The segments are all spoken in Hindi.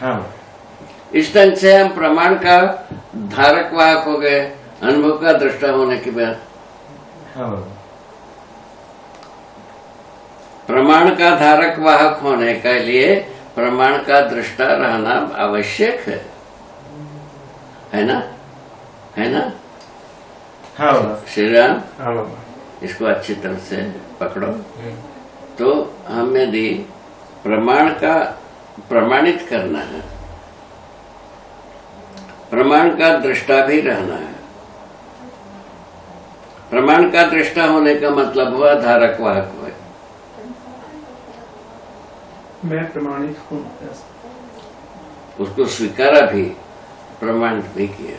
हाँ। इस ढंग से हम प्रमाण का धारक वाहक हो गए अनुभव का दृष्टा होने के बाद। हाँ। प्रमाण का धारक वाहक होने के लिए प्रमाण का दृष्टा रहना आवश्यक है ना? है ना? हाँ बाबा। श्री राम, हाँ बाबा। इसको अच्छी तरह से पकड़ो। तो हमें यदि प्रमाण का प्रमाणित करना है, प्रमाण का दृष्टा भी रहना है। प्रमाण का दृष्टा होने का मतलब हुआ धारक वाहक हुए। मैं प्रमाणित हूँ, उसको स्वीकारा भी, प्रमाणित भी किया।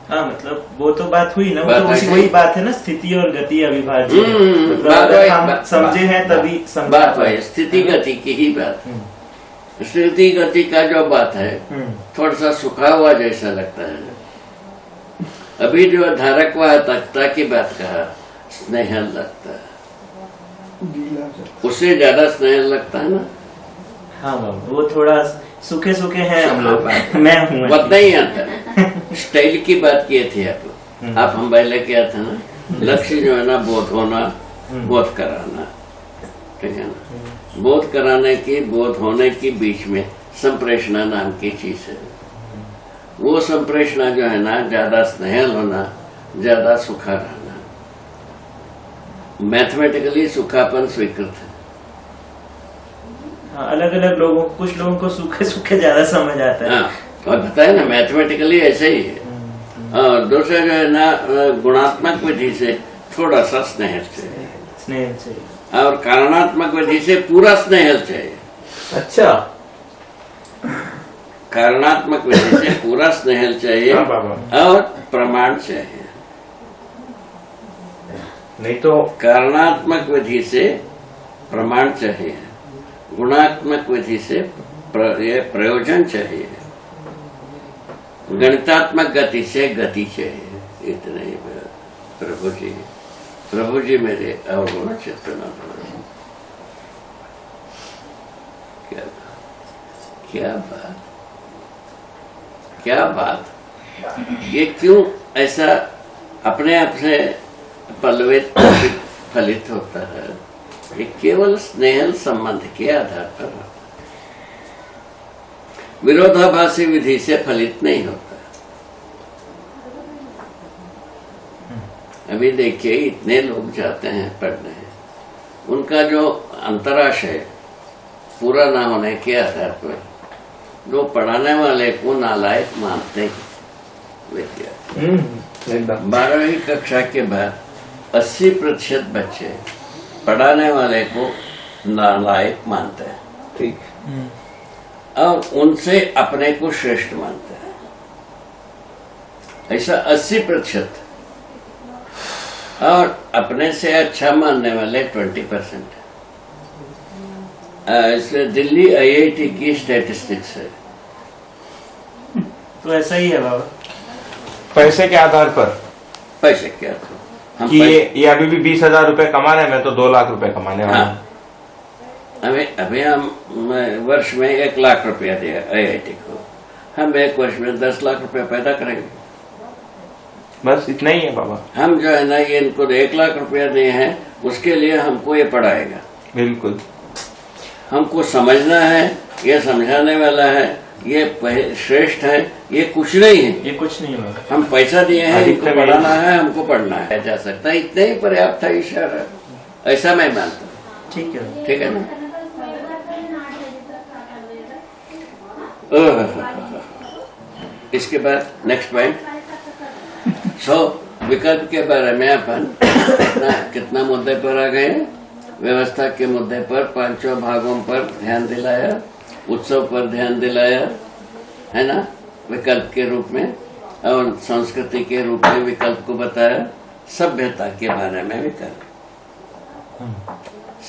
हाँ, मतलब वो तो बात हुई ना, वो बात तो वही बात है ना, स्थिति और गति अविभाज्य। मतलब बात अगर वही, हम समझे हैं तभी समझा। बात वही स्थिति गति की ही बात। स्थिति गति का जो बात है थोड़ा सा सुखा हुआ जैसा लगता है। अभी जो धारक वाहकता की बात कहा, स्नेह लगता है, उससे ज्यादा स्नेह लगता है ना। हाँ बाबा, वो थोड़ा सूखे सूखे हैं हम लोग। मैं हूँ उतना ही आता है। स्टाइल की बात किए थे आप हम पहले क्या था ना, लक्ष्य जो है ना बोध होना, बोध कराना, ठीक है ना। बोध कराने की, बोध होने की बीच में संप्रेषणा नाम की चीज है। वो संप्रेषणा जो है ना, ज्यादा स्नेहल होना, ज्यादा सुखा रहना, मैथमेटिकली सुखापन स्वीकृत है। हाँ, अलग अलग लोगों, कुछ लोगों को सूखे सूखे ज्यादा समझ आता है। हाँ, और बताए ना मैथमेटिकली ऐसे ही है। और दूसरा जो है ना, गुणात्मक विधि से थोड़ा सा स्नेह चाहिए, स्नेह चाहिए, और कारणात्मक विधि से पूरा स्नेह चाहिए। अच्छा, कारणात्मक विधि से पूरा स्नेह चाहिए और प्रमाण चाहिए। नहीं तो कारणात्मक विधि से प्रमाण चाहिए, गुणात्मक विधि से प्रयोजन चाहिए, गणितात्मक गति से गति चाहिए। इतने ही प्रभु जी मेरे अवगुण चित्त न करो। क्या बात, क्या बात। ये क्यों ऐसा अपने आप से पल्लवित फलित होता है? ये केवल स्नेहल संबंध के आधार पर होता है, विरोधाभासी विधि से फलित नहीं होता। अभी देखिए, इतने लोग जाते हैं पढ़ने, उनका जो अंतराशय पूरा ना होने के आधार पर जो पढ़ाने वाले को नालायक मानते हैं विद्यार्थी। 12वीं कक्षा के बाद 80% बच्चे पढ़ाने वाले को नालायक मानते हैं, ठीक, और उनसे अपने को श्रेष्ठ मानते हैं। ऐसा 80%, और अपने से अच्छा मानने वाले 20%। इसलिए दिल्ली IIT की स्टैटिस्टिक्स है। तो ऐसा ही है बाबा, पैसे के आधार पर, पैसे क्या तो हम कि ये अभी भी 20,000 रुपए कमा रहे हैं, मैं तो 2 लाख रुपए कमाने वाला हूँ। अभी हम वर्ष में 1 लाख रुपया दिया IIT को, हम एक वर्ष में 10 लाख रुपया पैदा करेंगे। बस इतना ही है बाबा। हम जो है ना, ये इनको 1 लाख रुपया दिए हैं, उसके लिए हमको ये पढ़ाएगा। बिल्कुल, हमको समझना है, ये समझाने वाला है, ये श्रेष्ठ है, ये कुछ नहीं है, ये कुछ नहीं होगा। हम पैसा दिए हैं, इनको पढ़ाना है, हमको पढ़ना है, जा सकता है। इतने ही पर्याप्त है इशारा, ऐसा मैं मानता हूँ। ठीक है, ठीक है ना। इसके बाद नेक्स्ट पॉइंट, विकल्प के बारे में अपन कितना मुद्दे पर आ गए। व्यवस्था के मुद्दे पर 5 भागों पर ध्यान दिलाया, उत्सव पर ध्यान दिलाया, है ना, विकल्प के रूप में, और संस्कृति के रूप में विकल्प को बताया। सभ्यता के बारे में विकल्प,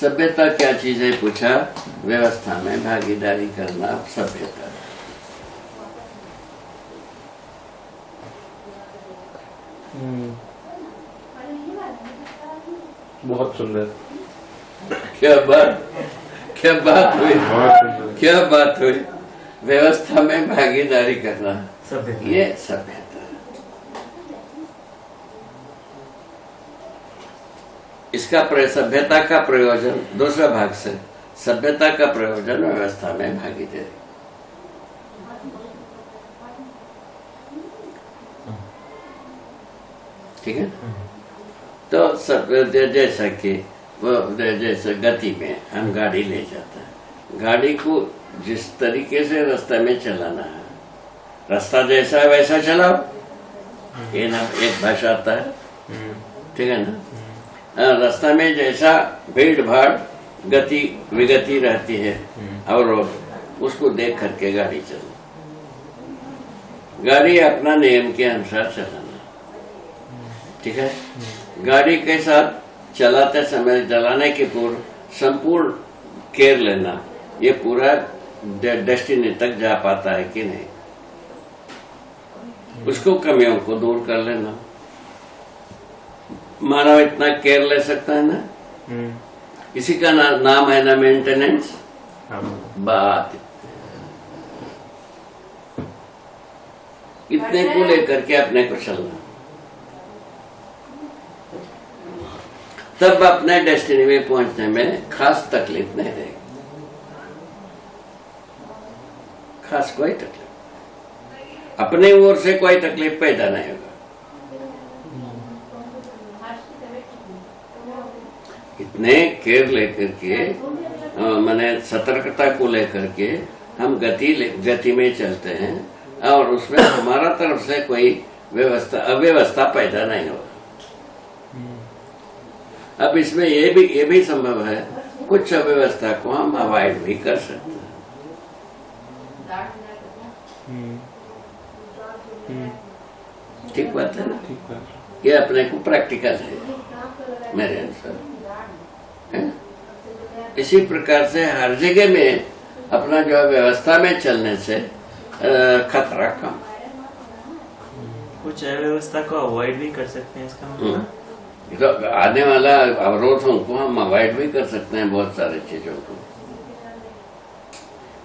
सभ्यता क्या चीज है पूछा, व्यवस्था में भागीदारी करना सभ्यता। बहुत सुंदर, क्या बात हुई। बहुत सुंदर। क्या बात हुई, व्यवस्था में भागीदारी करना, सभ्यता। ये सभ्यता। इसका सभ्यता का प्रयोजन दूसरा भाग से, सभ्यता का प्रयोजन व्यवस्था में भागीदारी। ठीक है। तो सब जैसा कि वो जैसे गति में हम गाड़ी ले जाते हैं, गाड़ी को जिस तरीके से रास्ते में चलाना है, रास्ता जैसा है वैसा चलाओ, ये ना एक भाषा आता है, ठीक है ना। रास्ता में जैसा भीड़ भाड़ गति विगति रहती है और उसको देख करके गाड़ी चलो, गाड़ी अपना नियम के अनुसार चलाना, ठीक है। गाड़ी के साथ चलाते समय, चलाने के पूर्व संपूर्ण केयर लेना, ये पूरा डेस्टिनी तक जा पाता है कि नहीं, उसको कमियों को दूर कर लेना। मानव इतना केयर ले सकता है ना, इसी का नाम है ना मेंटेनेंस। बात इतने को लेकर के अपने को चलना, तब अपने डेस्टिनी में पहुंचने में खास तकलीफ नहीं रहेगी, खास कोई तकलीफ, अपने ओर से कोई तकलीफ पैदा नहीं होगा। इतने केयर लेकर के, माने सतर्कता को लेकर के हम गति में चलते हैं और उसमें हमारा तरफ से कोई अव्यवस्था पैदा नहीं होगा। अब इसमें ये भी संभव है, कुछ अव्यवस्था को हम अवॉइड भी कर सकते हैं। ठीक बात है ना, ये अपने को प्रैक्टिकल है मेरे अनुसार। इसी प्रकार से हर जगह में अपना जो व्यवस्था में चलने से खतरा कम, कुछ अव्यवस्था को अवॉइड भी कर सकते हैं, इसका मतलब तो आने वाला अवरोधों को हम अवॉइड भी कर सकते हैं, बहुत सारी चीजों को,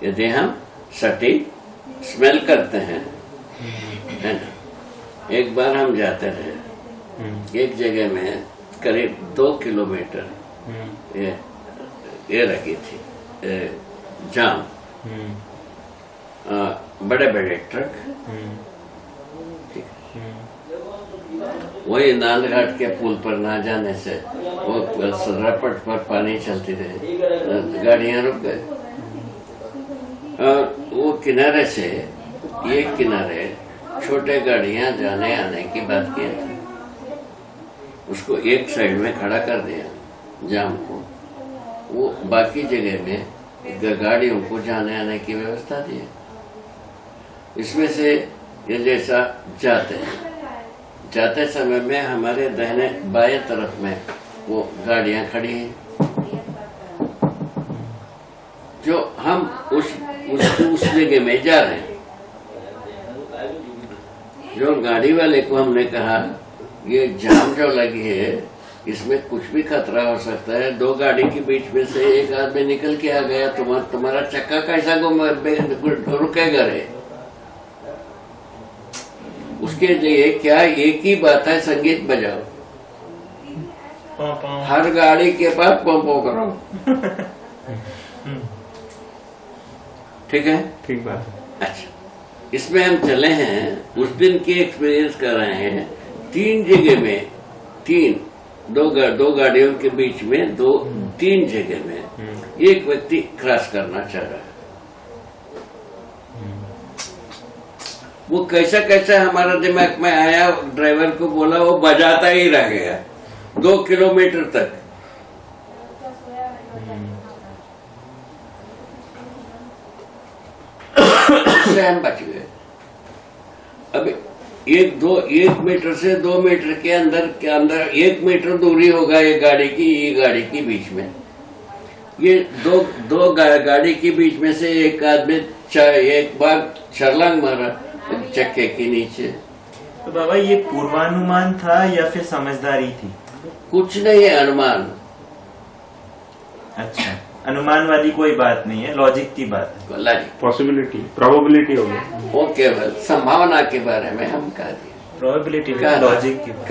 यदि हम सटीक स्मेल करते हैं, है ना। एक बार हम जाते रहे एक जगह में, करीब 2 किलोमीटर ये लगी थी जाम, बड़े बड़े ट्रक, ठीक, वही नालघाट के पुल पर ना जाने से वो रपट पर पानी चलती रही, गाड़ियां रुक गए, और वो किनारे से एक किनारे छोटे गाड़ियां जाने आने की बात किया था, उसको एक साइड में खड़ा कर दिया जाम को, वो बाकी जगह में गाड़ियों को जाने आने की व्यवस्था दी। इसमें से ये जैसा जाते समय में हमारे दाहिने बाएं तरफ में वो गाड़ियां खड़ी हैं, जो हम उस जगह में जा रहे हैं। जो गाड़ी वाले को हमने कहा ये जाम जो लगी है इसमें कुछ भी खतरा हो सकता है, 2 गाड़ी के बीच में से एक आदमी निकल के आ गया, तुम्हारा चक्का कैसा रुकेगा रे। उसके लिए क्या एक ही बात है, संगीत बजाओ, हर गाड़ी के पास पंपो करो। ठीक है, ठीक बात है। अच्छा, इसमें हम चले हैं, उस दिन की एक्सपीरियंस कर रहे हैं, 3 जगह में, दो गाड़ियों के बीच में 3 जगह में एक व्यक्ति क्रॉस करना चाह रहा है। वो कैसा हमारा दिमाग में आया, ड्राइवर को बोला, वो बजाता ही रह गया 2 किलोमीटर तक। उससे हम बच गए। अब 1 मीटर से 2 मीटर के अंदर 1 मीटर दूरी होगा ये गाड़ी की बीच में। ये दो गाड़ी के बीच में से एक आदमी एक बार छलांग मारा चक्के के नीचे। तो बाबा ये पूर्वानुमान था या फिर समझदारी थी? कुछ नहीं है, अनुमान। अच्छा, अनुमान वाली कोई बात नहीं है, लॉजिक की बात है। लॉजिक पॉसिबिलिटी प्रोबेबिलिटी हो गया। वो केवल संभावना के बारे में हम कह दिए, प्रोबेबिलिटी कहा लॉजिक की बात।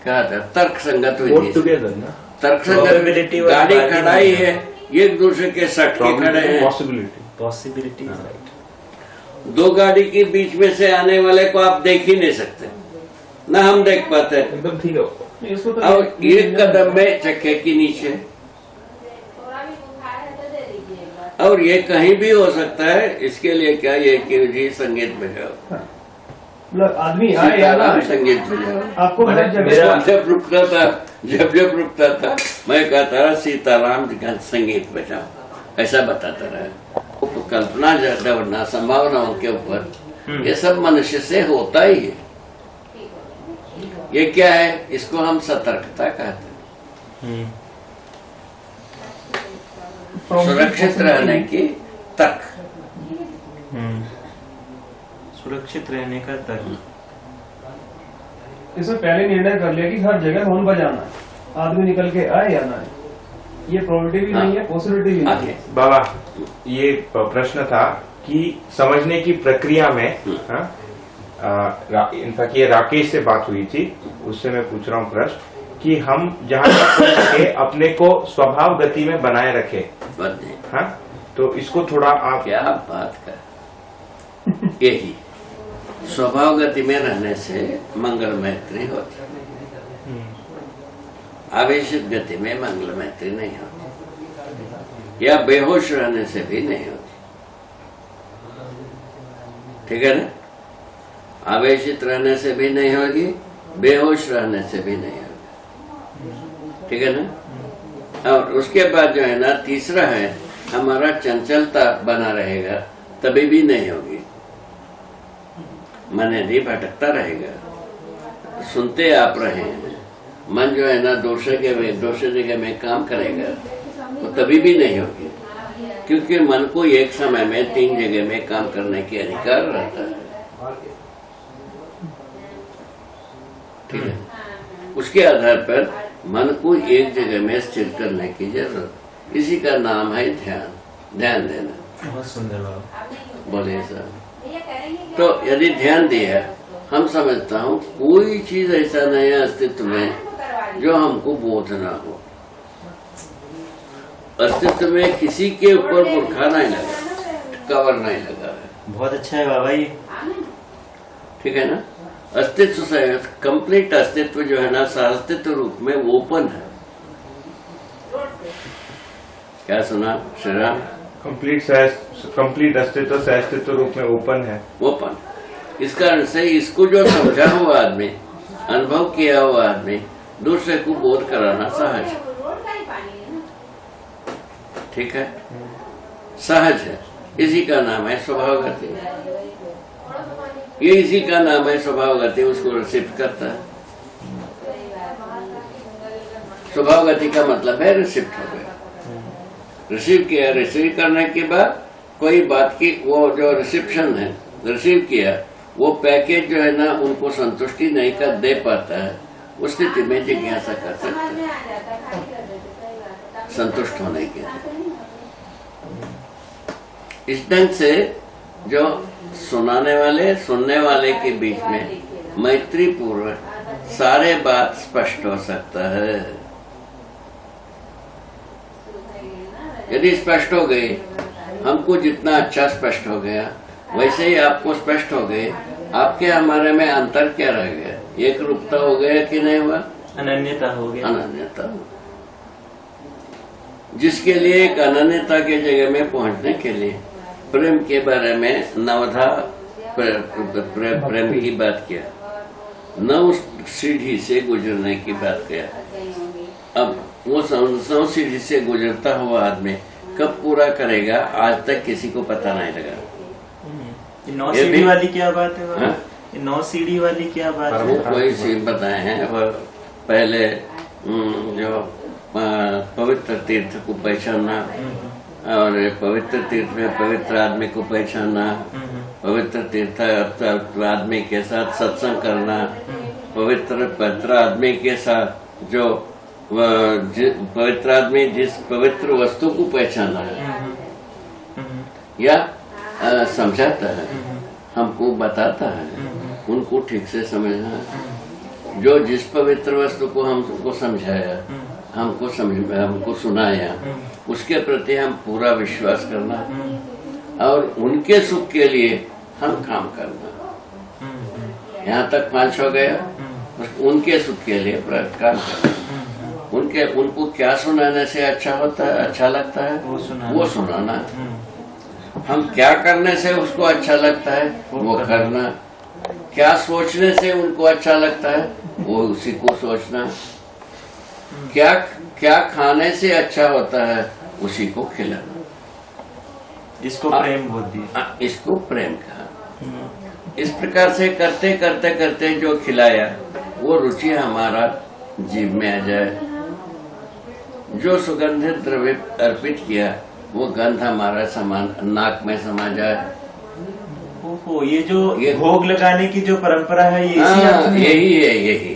कहा था तर्क संगत बोथ विधि से। टुगेदर ना, तर्क Probability संगत वाली गाड़ी बात ही खड़ाई नहीं है, एक दूसरे के सट के खड़े हैं, पॉसिबिलिटी। Possibility right. दो गाड़ी के बीच में से आने वाले को आप देख ही नहीं सकते, ना हम देख पाते। एकदम ठीक है। इसको तो और एक कदम में चक्के के नीचे, और ये कहीं भी हो सकता है। इसके लिए क्या ये कि जी संगीत बजाओ, मतलब आदमी आए या ना सीताराम आए, संगीत बजाओ। आपको हर मेरा- जगह जब रुकता था, जब रुकता था, मैं कहता रहा सीताराम जी का संगीत बजाओ, ऐसा बताता रहा। वो कल्पना दौड़ना संभावनाओं के ऊपर, ये सब मनुष्य से होता ही है। ये क्या है, इसको हम सतर्कता कहते हैं, सुरक्षित रहने की तर्क। सुरक्षित रहने का तर्क। इसमें पहले निर्णय कर लिया कि हर जगह हॉर्न बजाना है, आदमी निकल के आए या ना आए। ये प्रोबेबिलिटी भी हाँ। नहीं है, पॉसिबिलिटी भी नहीं आगे है। बाबा, ये प्रश्न था कि समझने की प्रक्रिया में, इनफैक्ट ये राकेश से बात हुई थी, उससे मैं पूछ रहा हूँ प्रश्न कि हम जहाँ तक हो सके अपने को स्वभाव गति में बनाए रखे। बात नहीं, हाँ, तो इसको थोड़ा आप क्या बात कर, यही स्वभाव गति में रहने से मंगल मैत्री होती, आवेशित गति में मंगल मैत्री नहीं होती, या बेहोश रहने से भी नहीं होती। ठीक है ना, आवेशित रहने से भी नहीं होगी, बेहोश रहने से भी नहीं होगी। ठीक है ना। और उसके बाद जो है ना, तीसरा है हमारा चंचलता बना रहेगा, तभी भी नहीं होगी। मन यदि भटकता रहेगा, सुनते आप रहे हैं, मन जो है ना दूसरे जगह में काम करेगा, तो तभी भी नहीं होगी, क्योंकि मन को एक समय में 3 जगह में काम करने के अधिकार रहता है। ठीक है, उसके आधार पर मन को एक जगह में स्थिर करने की जरूरत, इसी का नाम है ध्यान, ध्यान देना। बहुत सुंदर बाबा। बोले सर, तो यदि ध्यान दिया, हम समझता हूँ कोई चीज ऐसा नहीं है अस्तित्व में जो हमको बोध ना हो। अस्तित्व में किसी के ऊपर बुरखा नहीं लगा, कवर नहीं लगा है। बहुत अच्छा है बाबा ये। ठीक है ना, अस्तित्व से कंप्लीट अस्तित्व जो है ना, सहअस्तित्व रूप में ओपन है। क्या सुना श्री राम? कंप्लीट अस्तित्व सहअस्तित्व रूप में ओपन है। ओपन, इस कारण से इसको जो समझा हुआ आदमी, अनुभव किया हुआ आदमी, दूसरे को बोध कराना सहज है। ठीक है, सहज है, इसी का नाम है स्वभाव गति। ये इसी का नाम है स्वभाव गति, उसको रिसीव करता है। स्वभाव गति का मतलब है रिसीव हो गया, रिसीव किया। रिसीव करने के बाद कोई बात की, वो जो रिसेप्शन है, रिसीव किया, वो पैकेज जो है ना उनको संतुष्टि नहीं कर दे पाता है, उस स्थिति में जिज्ञासा कर सकते हैं संतुष्ट होने के लिए। इस ढंग से जो सुनाने वाले सुनने वाले के बीच में मैत्री पूर्वक सारे बात स्पष्ट हो सकता है। यदि स्पष्ट हो गई, हमको जितना अच्छा स्पष्ट हो गया, वैसे ही आपको स्पष्ट हो गए। आपके हमारे में अंतर क्या रह गया? एक रूपता हो गया कि नहीं हुआ? अनन्यता हो गया। अनन्यता, जिसके लिए एक अनन्यता के जगह में पहुंचने के लिए प्रेम के बारे में नवधा प्रेम की बात किया, 9 सीढ़ी से गुजरने की बात किया। अब वो 9 सीढ़ी से गुजरता हुआ आदमी कब पूरा करेगा, आज तक किसी को पता नहीं लगा। 9 ये सीढ़ी भी- वाली क्या बात है बाबा? हाँ? ये 9 सीढ़ी वाली क्या बात वो है? कोई चीज बताए हैं, वो पहले जो पवित्र तीर्थ को पहचानना, और पवित्र तीर्थ में पवित्र आदमी को पहचानना, पवित्र तीर्थ आदमी के साथ सत्संग करना, पवित्र आदमी के साथ जो पवित्र आदमी जिस पवित्र वस्तु को पहचाना है या समझाता है, हमको बताता है, उनको ठीक से समझना है। जो जिस पवित्र वस्तु को हमको समझाया, हमको सुनाया, उसके प्रति हम पूरा विश्वास करना और उनके सुख के लिए हम काम करना। यहाँ तक 5 हो गया। उनके सुख के लिए काम करना। उनको क्या सुनाने से अच्छा होता है, अच्छा लगता है, वो सुनाना। हम क्या करने से उसको अच्छा लगता है, वो करना। क्या सोचने से उनको अच्छा लगता है, वो उसी को सोचना। क्या खाने से अच्छा होता है, उसी को खिलाना। इसको प्रेम बोलती है। इसको प्रेम कहा। इस प्रकार से करते करते करते जो खिलाया, वो रुचि हमारा जीव में आ जाए। जो सुगंधित द्रव्य अर्पित किया, वो गंध हमारा समान नाक में समा जाए। ओहो, ये भोग लगाने की जो परंपरा है, ये इसी अर्थ में? यही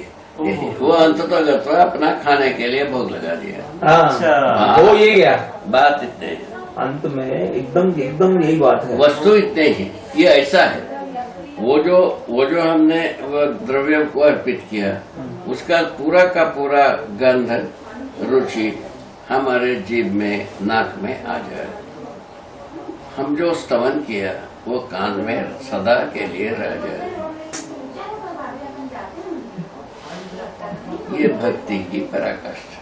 वो अंततः अपना खाने के लिए भोग लगा दिया। अच्छा, वो ये गया बात इतने ही। अंत में एकदम यही बात है। वस्तु इतने ही, ये ऐसा है। वो जो हमने वो द्रव्य को अर्पित किया, उसका पूरा का पूरा गंध रुचि हमारे जीभ में, नाक में आ जाए। हम जो स्तवन किया, वो कान में सदा के लिए रह जाए। ये भक्ति की पराकाष्ठा।